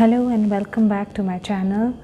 Hello and welcome back to my channel.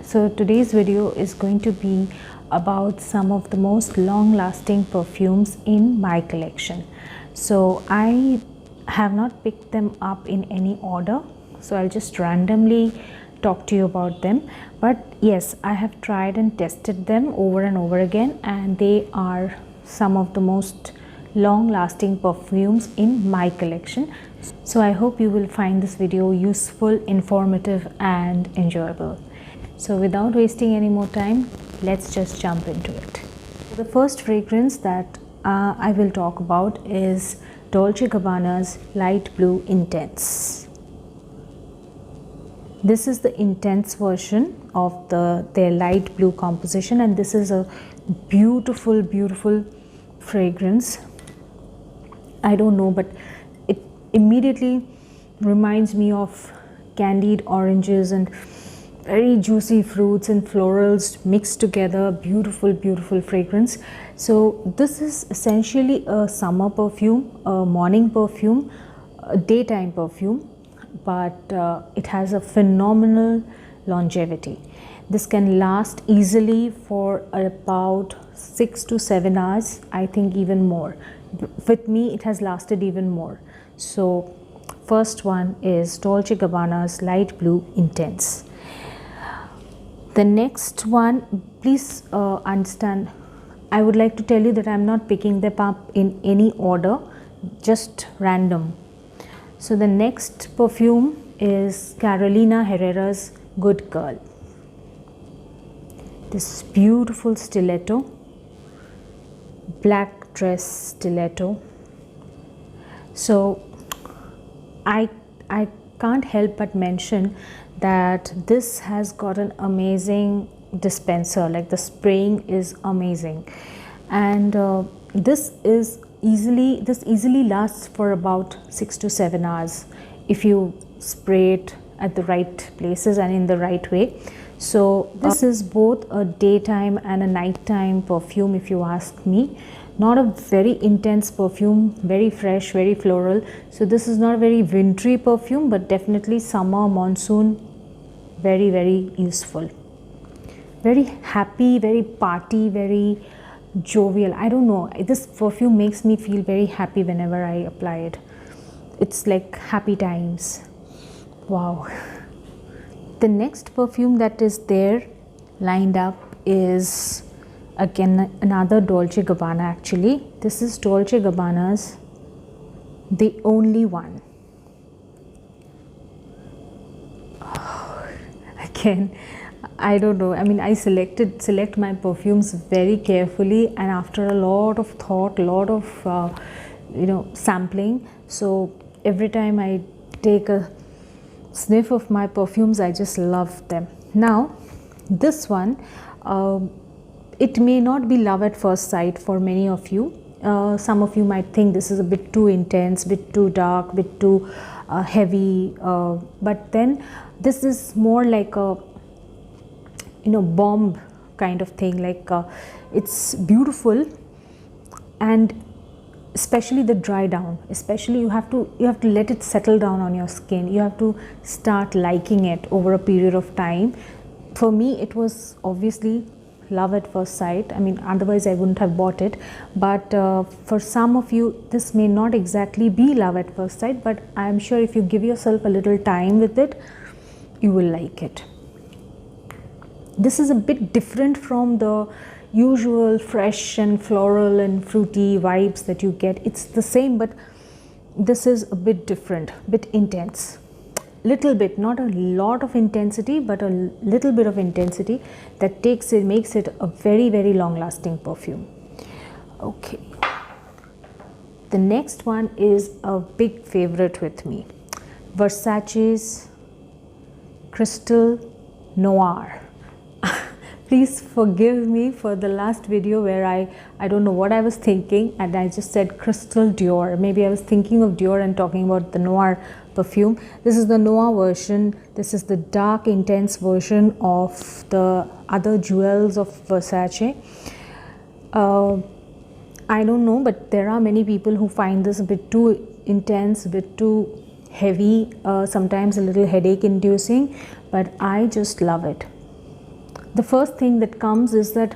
So today's video is going to be about some of the most long-lasting perfumes in my collection. So I have not picked them up in any order, so I'll just randomly talk to you about them. But yes, I have tried and tested them over and over again, and they are some of the most long-lasting perfumes in my collection. So I hope you will find this video useful, informative and enjoyable. So without wasting any more time, let's just jump into it. The first fragrance that I will talk about is Dolce & Gabbana's Light Blue Intense. This is the intense version of their light blue composition, and this is a beautiful fragrance. I don't know, but it immediately reminds me of candied oranges and very juicy fruits and florals mixed together. Beautiful fragrance. So this is essentially a summer perfume, a morning perfume, a daytime perfume, but it has a phenomenal longevity. This can last easily for about 6 to 7 hours, I think even more. With me it has lasted even more. So first one is Dolce & Gabbana's Light Blue Intense. The next one, please understand, I would like to tell you that I'm not picking them up in any order, just random. So the next perfume is Karolina Herrera's Good Girl. This beautiful stiletto, black dress stiletto. So I can't help but mention that this has got an amazing dispenser, like the spraying is amazing, and this easily lasts for about 6 to 7 hours if you spray it at the right places and in the right way. So this is both a daytime and a nighttime perfume, if you ask me. Not a very intense perfume, very fresh, very floral. So this is not a very wintry perfume, but definitely summer, monsoon, very useful. Very happy, very party, very jovial. I don't know, this perfume makes me feel very happy whenever I apply it. It's like happy times. Wow. The next perfume that is there lined up is again another Dolce & Gabbana. Actually, this is Dolce & Gabbana's The Only One. Oh, again, I don't know, I mean, I select my perfumes very carefully and after a lot of thought, lot of sampling. So every time I take a sniff of my perfumes, I just love them. Now this one, it may not be love at first sight for many of you. Some of you might think this is a bit too intense, bit too dark, bit too heavy, but then this is more like a bomb kind of thing. Like it's beautiful, and especially the dry down, especially you have to let it settle down on your skin. You have to start liking it over a period of time. For me it was obviously love at first sight. I mean, otherwise I wouldn't have bought it. But for some of you this may not exactly be love at first sight, but I am sure if you give yourself a little time with it, you will like it. This is a bit different from the usual fresh and floral and fruity vibes that you get. It's the same, but this is a bit different, bit intense. Little bit, not a lot of intensity, but a little bit of intensity that makes it a very long lasting perfume. Okay, the next one is a big favorite with me, Versace's Crystal Noir. Please forgive me for the last video where I don't know what I was thinking and I just said Crystal Dior. Maybe I was thinking of Dior and talking about the Noir perfume. This is the Noir version. This is the dark intense version of the other jewels of Versace. I don't know, but there are many people who find this a bit too intense, a bit too heavy, sometimes a little headache inducing, but I just love it. The first thing that comes is that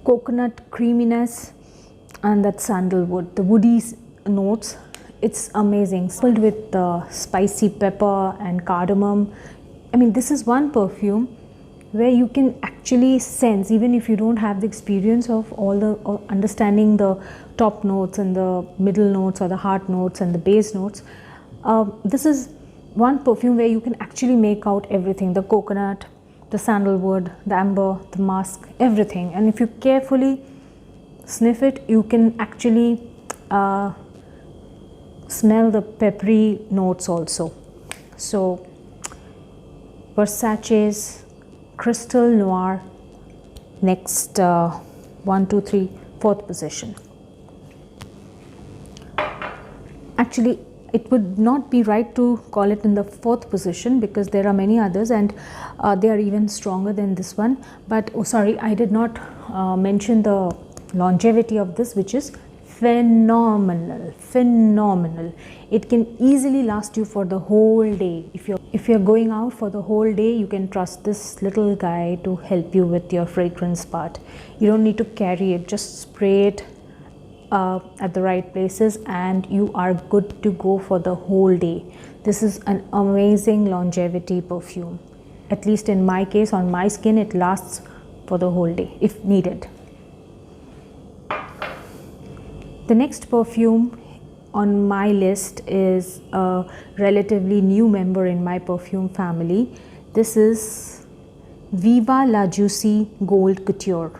coconut creaminess and that sandalwood, the woody notes. It's amazing, filled with spicy pepper and cardamom. I mean, this is one perfume where you can actually sense, even if you don't have the experience of all the understanding the top notes and the middle notes or the heart notes and the base notes. This is one perfume where you can actually make out everything: the coconut, the sandalwood, the amber, the musk, everything. And if you carefully sniff it, you can actually smell the peppery notes also. So Versace's Crystal Noir, next 1, 2, 3, 4th position. Actually, it would not be right to call it in the 4th position because there are many others, and they are even stronger than this one. But oh, sorry, I did not mention the longevity of this, which is phenomenal. It can easily last you for the whole day. If you're going out for the whole day, you can trust this little guy to help you with your fragrance part. You don't need to carry it, just spray it at the right places and you are good to go for the whole day. This is an amazing longevity perfume. At least in my case, on my skin, it lasts for the whole day if needed. The next perfume on my list is a relatively new member in my perfume family. This is Viva La Juicy Gold Couture.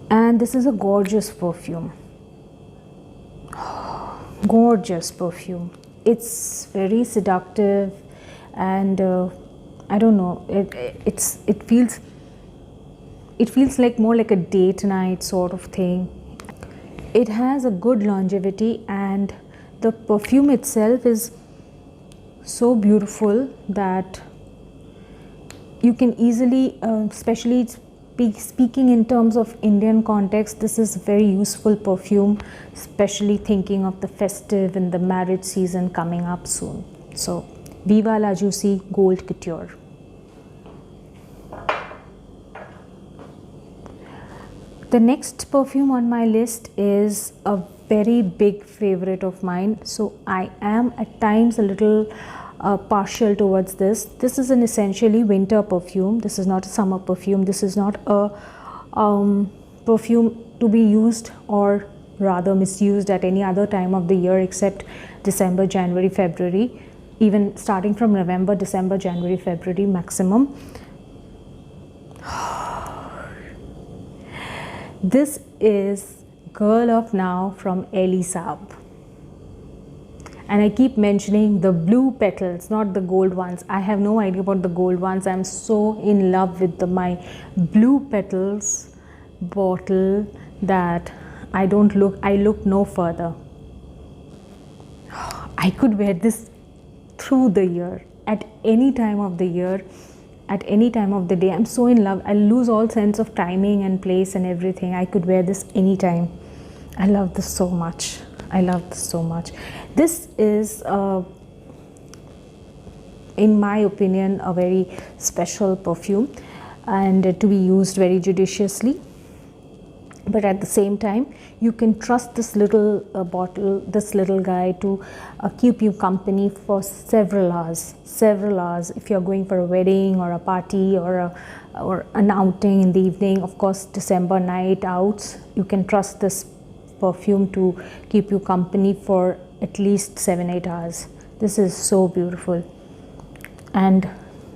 And this is a gorgeous perfume. Gorgeous perfume. It's very seductive, and I don't know, it feels like more like a date night sort of thing. It has a good longevity, and the perfume itself is so beautiful that you can easily, especially speaking in terms of Indian context, this is a very useful perfume, especially thinking of the festive and the marriage season coming up soon. So Viva La Juicy Gold Couture. The next perfume on my list is a very big favorite of mine, so I am at times a little partial towards this. This is an essentially winter perfume. This is not a summer perfume. This is not a perfume to be used or rather misused at any other time of the year except December, January, February, even starting from November, December, January, February maximum. This is Girl of Now from Elie Saab. And I keep mentioning the blue petals, not the gold ones. I have no idea about the gold ones. I'm so in love with my blue petals bottle that I look no further. I could wear this through the year, at any time of the year, at any time of the day. I'm so in love. I lose all sense of timing and place and everything. I could wear this anytime. I love this so much. I love this so much. This is, in my opinion, a very special perfume and to be used very judiciously. But at the same time, you can trust this little bottle, this little guy to keep you company for several hours. Several hours. If you're going for a wedding or a party or an outing in the evening, of course, December night outs, you can trust this perfume to keep you company for at least 7-8 hours. This is so beautiful and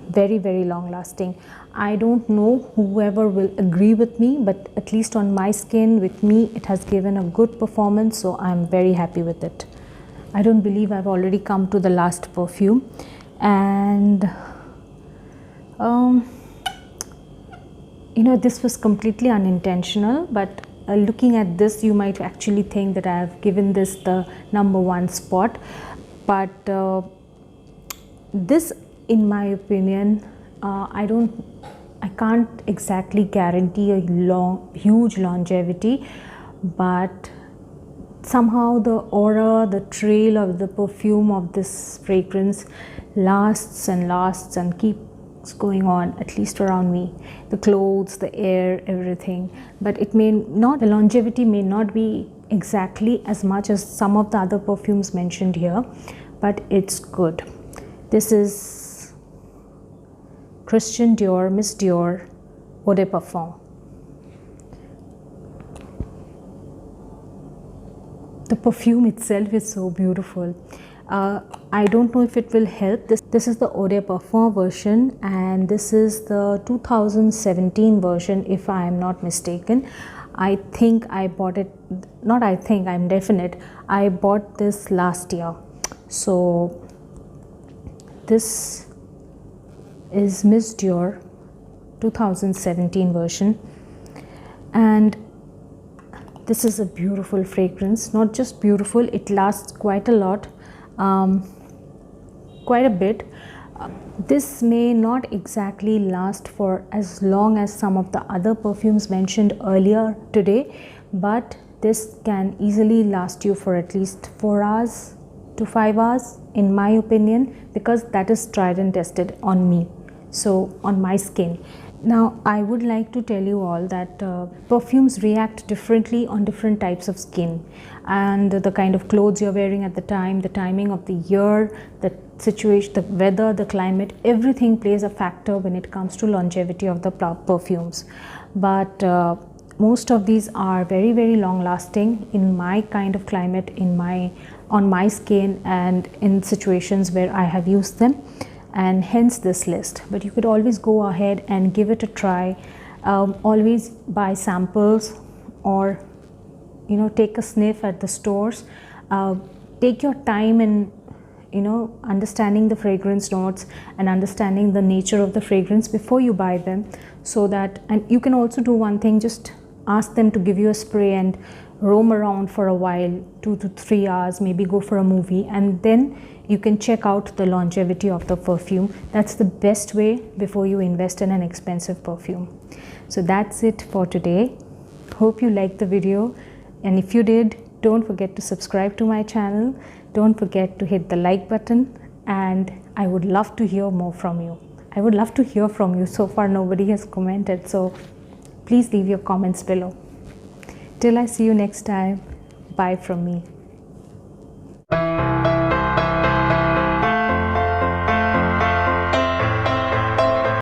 very, very long lasting. I don't know whoever will agree with me, but at least on my skin, with me, it has given a good performance, so I'm very happy with it. I don't believe I've already come to the last perfume, and you know, this was completely unintentional, but looking at this, you might actually think that I have given this the #1 spot, but this, in my opinion, I can't exactly guarantee a huge longevity, but somehow the aura, the trail of the perfume of this fragrance lasts and keeps going on, at least around me. The clothes, the air, everything. But it may not, the longevity may not be exactly as much as some of the other perfumes mentioned here, but it's good. This is Christian Dior, Miss Dior Eau de Parfum. The perfume itself is so beautiful. I don't know if it will help. This is the Eau de Parfum version, and this is the 2017 version if I am not mistaken. I think I bought it, not I think, I'm definite. I bought this last year. So this is Miss Dior 2017 version, and this is a beautiful fragrance. Not just beautiful, it lasts quite a lot, quite a bit. This may not exactly last for as long as some of the other perfumes mentioned earlier today, but this can easily last you for at least 4 hours to 5 hours in my opinion, because that is tried and tested on me, so on my skin. Now I would like to tell you all that perfumes react differently on different types of skin, and the kind of clothes you're wearing at the time, the timing of the year, the situation, the weather, the climate, everything plays a factor when it comes to longevity of the perfumes. But most of these are very, very long lasting in my kind of climate, on my skin, and in situations where I have used them, and hence this list. But you could always go ahead and give it a try. Always buy samples, or take a sniff at the stores. Take your time in understanding the fragrance notes and understanding the nature of the fragrance before you buy them, so that, and you can also do one thing, just ask them to give you a spray and roam around for a while, 2 to 3 hours, maybe go for a movie, and then you can check out the longevity of the perfume. That's the best way before you invest in an expensive perfume. So that's it for today. Hope you liked the video, and if you did, don't forget to subscribe to my channel. Don't forget to hit the like button, and I would love to hear more from you. I would love to hear from you. So far nobody has commented, so please leave your comments below. Till I see you next time, bye from me.